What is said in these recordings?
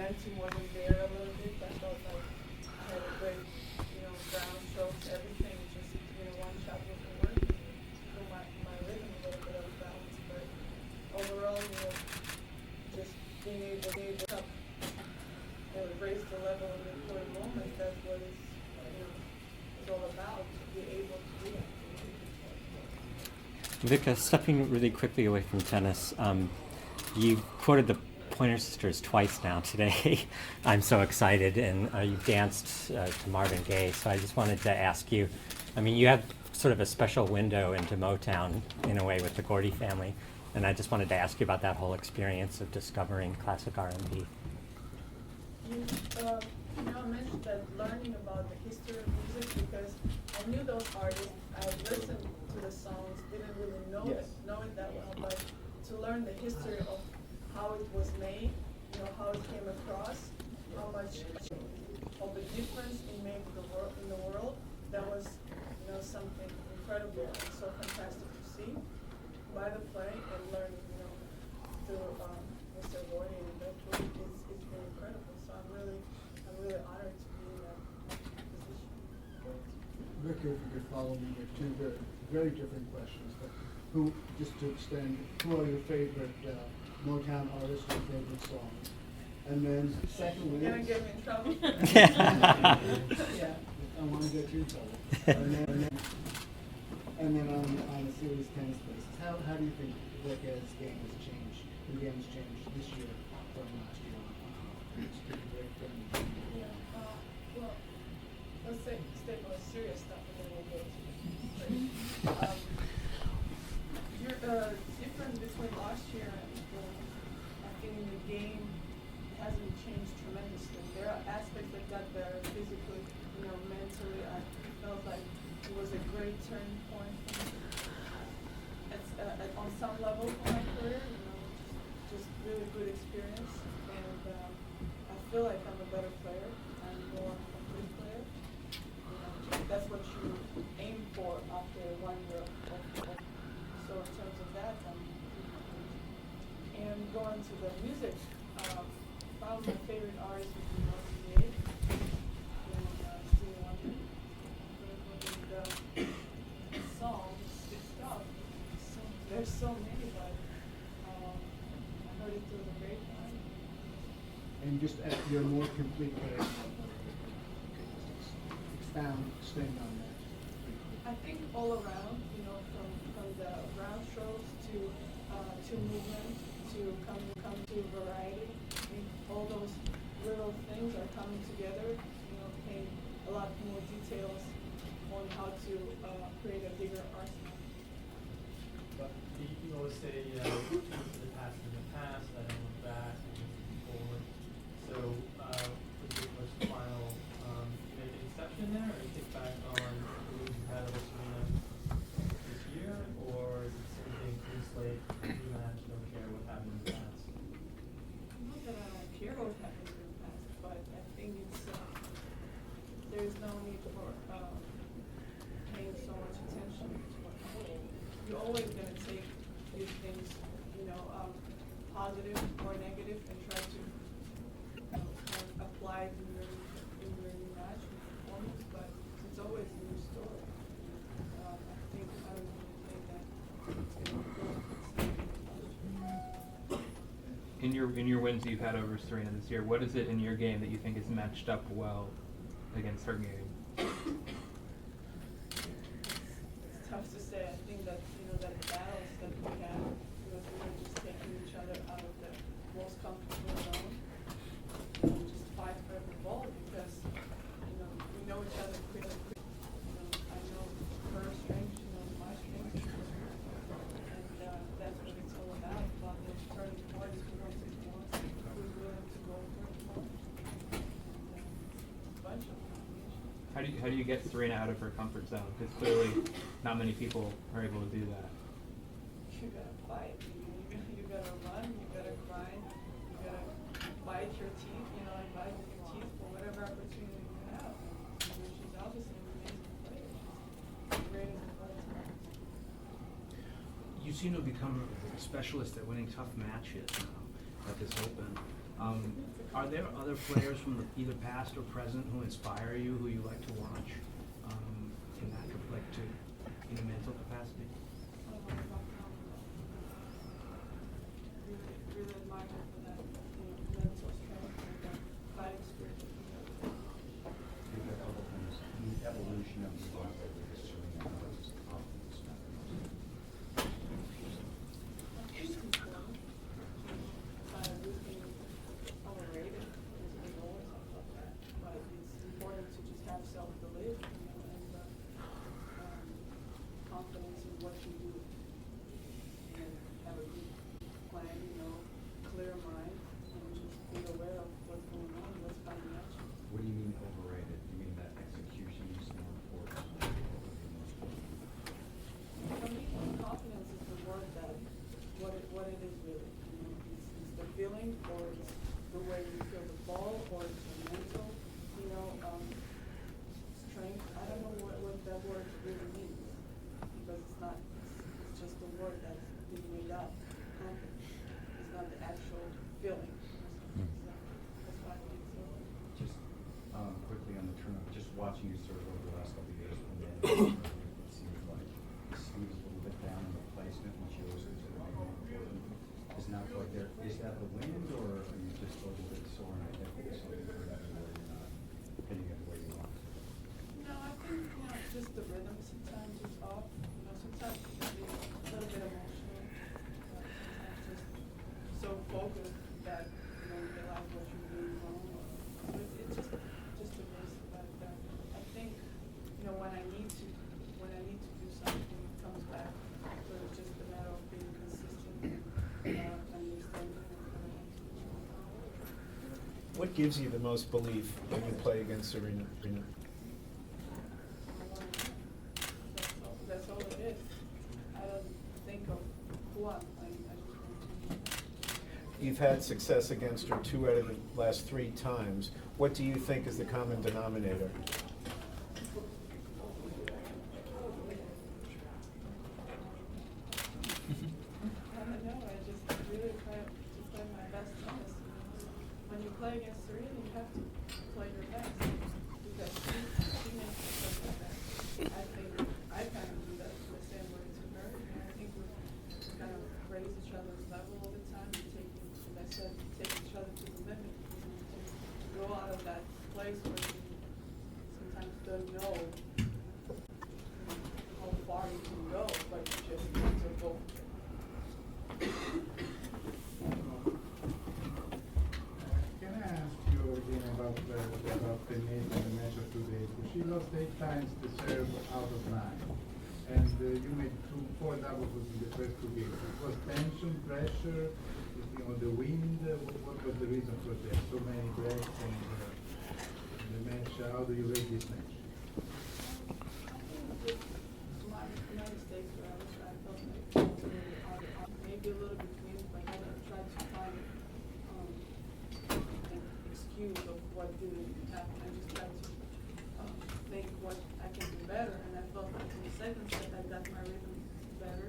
momentum wasn't there a little bit. I felt like I had a great, ground strokes, everything. Just, one shot wasn't working. So my rhythm a little bit of balance, but overall, just being able to raise the level of the court moment. That's what it's all about. To be able to do that. Vika, stepping really quickly away from tennis, you quoted the Pointer Sisters twice now today. I'm so excited, and you danced to Marvin Gaye, so I just wanted to ask you, you have sort of a special window into Motown, in a way, with the Gordy family, and I just wanted to ask you about that whole experience of discovering classic R&B. I mentioned that learning about the history of music, because I knew those artists, I had listened to the songs, didn't really know it that well, but to learn the history of how it was made, how it came across, how much of a difference it made in the world, that was, something incredible and so fantastic to see by the play and learning, through Mr. Gordy and that book. It's been incredible. So I'm really honored to be in that position. Rick, if you could follow me with two very different questions, but just to extend, who are your favorite Motown artists or favorite songs? And then secondly... You're going to get me in trouble? Yeah, I want to get you in trouble. And then on a serious tennis basis, how do you think Vika's game has changed? The game has changed this year from last year on. Well, let's stay on the serious stuff and then we'll go to the difference between last year and I think the game hasn't changed tremendously. There are aspects that got better physically, mentally. I felt like it was a great turning point for me. On some level for my career, just really good experience, and I feel like I'm a better player. I'm more complete player. That's what you aim for after 1 year of so in terms of that, and going to the music, probably my favorite artist would be Marvin Gaye and Stevie Wonder. The songs, the stuff, there's so many, but I heard it through the grapevine. And just as you're more complete player, expand on that. I think all around, from the ground strokes to movement to come to variety. I think all those little things are coming together. Paint a lot more details on how to create a bigger arsenal. But you always say look to the past in the past, I don't look back, I just look forward. So with your first final, you make an exception there, or you think back on the moves you had over Serena this year, or is it simply clean slate, rematch, don't care what happened in the past? Not that I don't care what happens in the past, but I think it's there's no need for paying so much attention to what happened. You're always going to take these things, positive or negative, and try to kind of apply it in your new match performance. But it's always a new story. I don't really think that it's going to go. In your wins you've had over Serena this year, what is it in your game that you think is matched up well against her game? It's tough to say. I think that that battles that we have, we were just taking each other out of the most comfortable zone, just fight for every ball because we know each other pretty quick. I know her strength, she knows my strength, and that's what it's all about the turning points, who wants it more, who's willing to go for it more. It's a bunch of combinations. How do you get Serena out of her comfort zone? Because clearly not many people are able to do that. You gotta fight. You gotta run. You gotta grind. You gotta bite your teeth. And bite your teeth for whatever opportunity you have. She's obviously an amazing player. She's great as a player. You seem to have become a specialist at winning tough matches at this Open. Are there other players from either past or present who inspire you, who you like to watch, in that, like, in a mental capacity? Really admire her for that, mental strength and that fighting spirit. We've got a couple things. The evolution of the art of the history and how it's confidence matters. I think it's important. We think overrated is we always have thought that, but it's important to just have self-belief, and confidence in what you do, and have a good plan, clear mind, and just be aware of what's going on, what's coming at you. What do you mean overrated? You mean that execution is more important? For me, confidence is the word that, what it is really. It's the feeling, or it's the way you feel the ball, or it's the mental, strength. I don't know what that word really means, because it's not, it's just a word that's being made up. Confidence. It's not the actual feeling. That's why I think so. Just quickly on the tournament, just watching you sort of over the last couple of years, and then it seems like you squeeze a little bit down in the placement, which you always consider to be more important. It's not quite there. Is that the wind, or are you just a little bit sore and I think it's something where you're not hitting it the way you want? No, I think, just the rhythm sometimes is off. Sometimes you can be a little bit emotional. Sometimes just so focused that you don't realize what you're doing wrong. So it's just a basic like that. I think, when I need to do something, it comes back. So it's just a matter of being consistent and understanding. What gives you the most belief when you play against Serena? That's all it is. I don't think of who I'm playing. I just want to. You've had success against her 2 out of the last 3 times. What do you think is the common denominator? I don't know, I just really try to play my best tennis. When you play against Serena, you have to play your best, because she makes you play your best. I think I kind of do that the same way to her, and I think we kind of raise each other's level all the time, and take each other to the limit, to go out of that place where you sometimes don't know how far you can go, but you just need to go. Can I ask you again about the Nate and the match of today? She lost 8 times the serve out of 9, and you made 4 doubles in the first 2 games. It was tension, pressure, the wind. What was the reason for that? So many breaks and the match. How do you rate this match? My mistakes were I felt like maybe a little bit weak, but I tried to find an excuse of what didn't happen. I just tried to think what I can do better, and I felt like in the second set I got my rhythm better.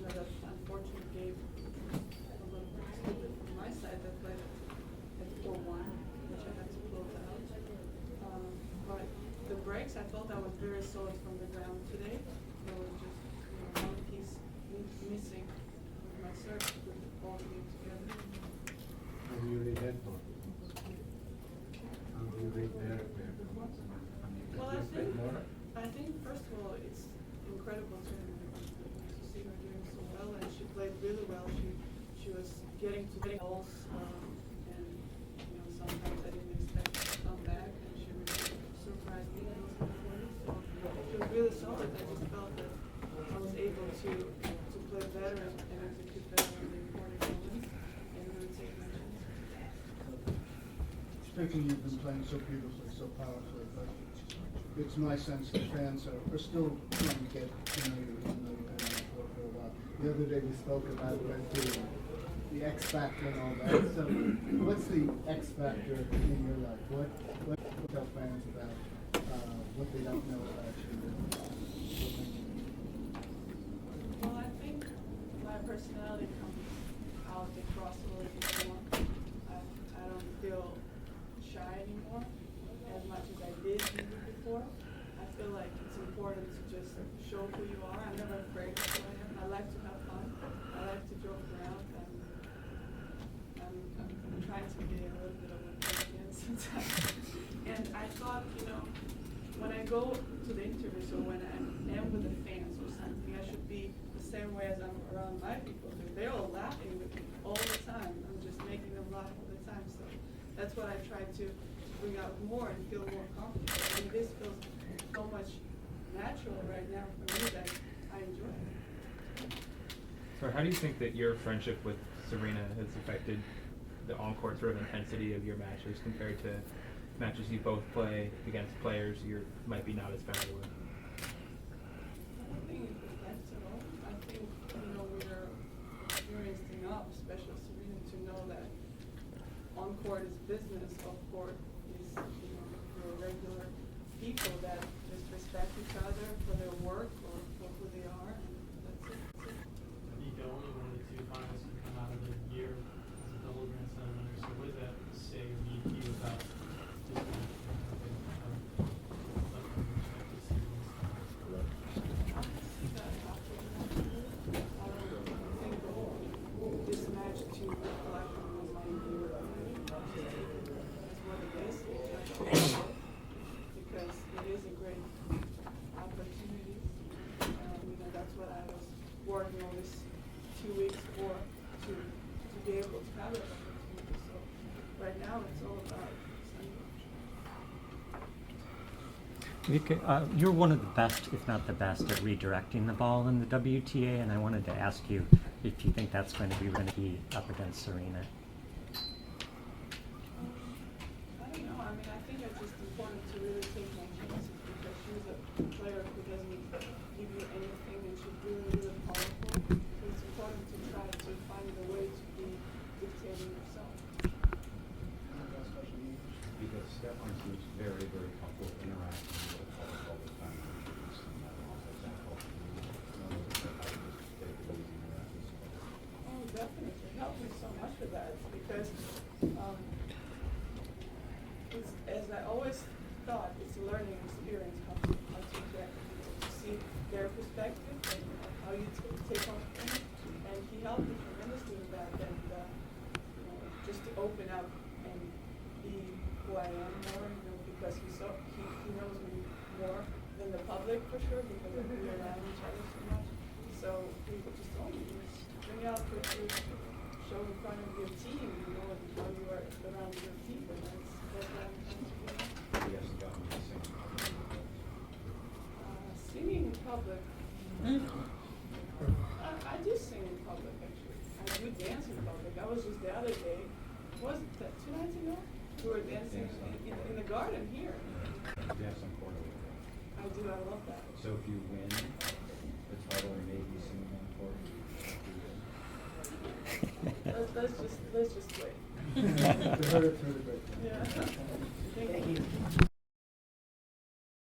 That unfortunately gave a little bit stupid from my side that played at 4-1, which I had to close out. But the breaks, I felt I was very solid from the ground today. There was just one piece missing with my serve to put the ball game together. How do you rate that for? How do you rate their performance? Well, I think first of all, it's incredible to see her doing so well, and she played really well. She was getting balls, and sometimes I didn't expect her to come back, and she really surprised me. So she was really solid. I just felt that I was able to play better and execute better in the important moments, and really take my chances. Speaking, you've been playing so beautifully, so powerfully, but it's my sense that fans are still trying to get to know you, even though you've been on the court for a while. The other day we spoke about the X Factor and all that. So what's the X Factor in your life? What tell fans about what they don't know about you? Well, I think my personality comes out across a little bit more. I don't important to just show who you are. I'm never afraid of who I am. I like to have fun. I like to joke around, and I'm trying to be a little bit of a comedian sometimes. And I thought, when I go to the interviews or when I am with the fans or something, I should be the same way as I'm around my people. They're all laughing with me all the time. I'm just making them laugh all the time. So that's what I try to bring out more and feel more comfortable. I mean, this feels so much natural right now for me that I enjoy it. So how do you think that your friendship with Serena has affected the on-court sort of intensity of your matches compared to matches you both play against players you might be not as familiar with? I don't think it affects at all. I think, we're experienced enough, especially Serena, to know that on-court is business, off-court is, your regular people that just respect each other for their work or for who they are, and that's it. I think only one of the two finals can come out of the year as a double Grand Slam winner. So what does that say or mean to you about this match? This match to reflect on my year is what it is, because it is a great opportunity. That's what I was working on this 2 weeks for, to be able to have that opportunity. So right now it's all about Sunday. Vika, you're one of the best, if not the best, at redirecting the ball in the WTA, and I wanted to ask you if you think that's going to be risky up against Serena. I don't know. I mean, I think it's just important to really take my chances because she's a player who doesn't give you anything and she's really, really powerful. So it's important to try to find a way to be dictating yourself. Because Stefan seems very, very comfortable interacting with the public all the time. Oh, definitely. It helped me so much with that because it's, as I always thought, it's a learning experience how to interact with people, to see their perspective and how you take on things. And he helped me tremendously with that. And just to open up and be who I am more, because he knows me more than the public for sure because we're around each other so much. So he just told me, bring out what you show in front of your team, and how you are around your people. That's what I'm trying to do. Yes, got me to sing. Singing in public. I do sing in public actually. I do dance in public. I was just the other day, was that 2 nights ago? We were dancing in the garden here. Yes, I'm quarterly. I do, I love that. So if you win the title and maybe sing on court, Let's just wait. You heard it through the grapevine. Yeah. Thank you.